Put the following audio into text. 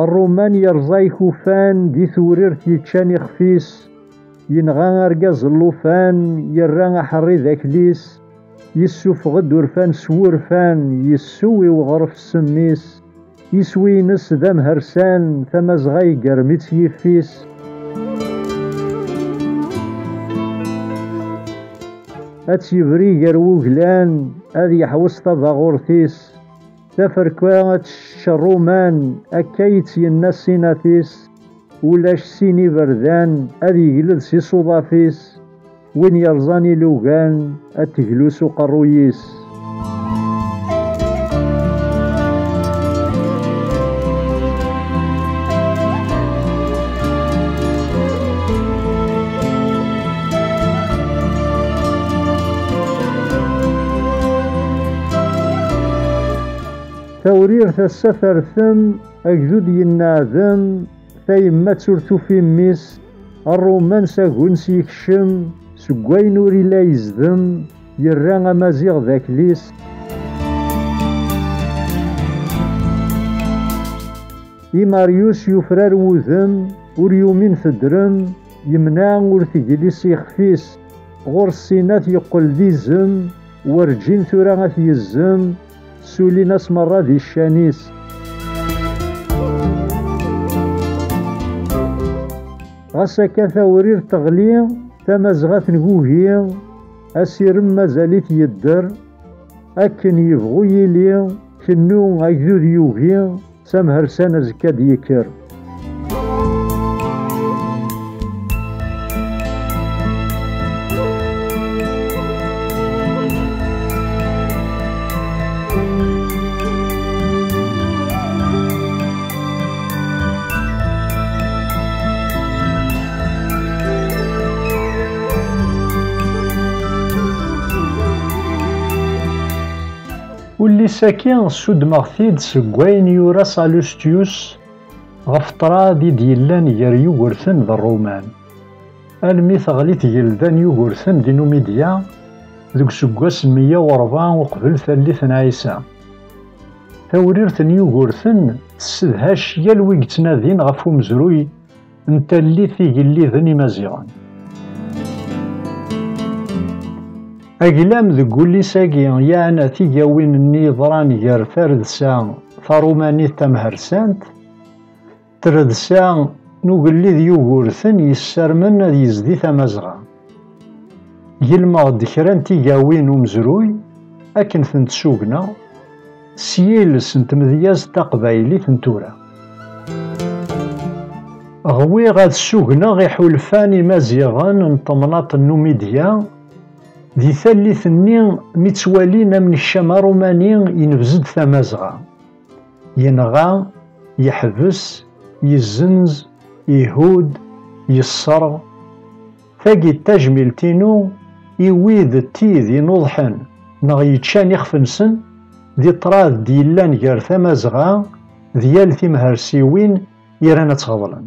الرومان يرزاي كوفان دي ثوريرت يتشاني خفيس، ينغى أرقاز اللوفان يرى حري ذاك ليس، يسوف غد ورفان سورفان يسوي وغرف السميس، يسوي نس ذا مهرسان ثمزغي قرميت يفيس. أتيبري قروغلان أذ يحوس تضاغورثيس، تفركوات الشرومان أكيت ينسيناتيس، ولاش سيني بردان أذ يقلد سي صوضافيس، وين يرزاني لوغان أتجلوس قرويس. ثورير السفر ثم أجدود يناذم ثيما تورثو في ميس، الرومان ساقونس يكشم سقوي نوري لا يزدم يرى مازيغ ذاك ليس. إماريوس يفرار وذم وريومين ثدرم، يمنع ورثجليس يخفيس، غور السينات يقل دي زم ورجين ثراغ يزم، سولي ناس مرة ذي الشانيس. غساكا ثورير تغلي تمازغات نقوهي، أسيرم مازاليت يدر أكن يبغو يلي كنو أجدود يوهي سمهر سنة زكاد يكر. واللي ساكن سود مغثيد سكوين يورا سالوستيوس غفطرا دي ديلان يار يوغرثن ذا الرومان، المي ثغليت يلدان يوغرثن دي نوميديا ذوك سكواس 104 وقبل ثالث عيسى. ثوريرثن يوغرثن تسدهاش يالوي تنادين غفو مزروي نتالي ثيقلي ذني مازيغان. أقلام ذو اللي ساقي يانا تيجاوين النيظران يار فردسا فروماني تمهرسانت تردسا نوغلي ذيو غورثن يسرمن ذي يزدي ثمازغا يلما دكران تيجاوين ومزروي أكن ثنتسوقنا سييل سنتمذياز تقبايلي ثنتورا غوي غاد سوقنا غي حولفاني مازيغان نطمناط النوميديا ذي ثالث النين متوالينا من الشام روماني ينفزد ثمازغا ينغى يحبس يزنز يهود يصر ثاقي التجميل تينو يويد تيذي نوضحن نغ يتشان يخفنسن ذي طراد ديلان غير ثمازغا ديال ثمهرسيوين يرانا تغضلن.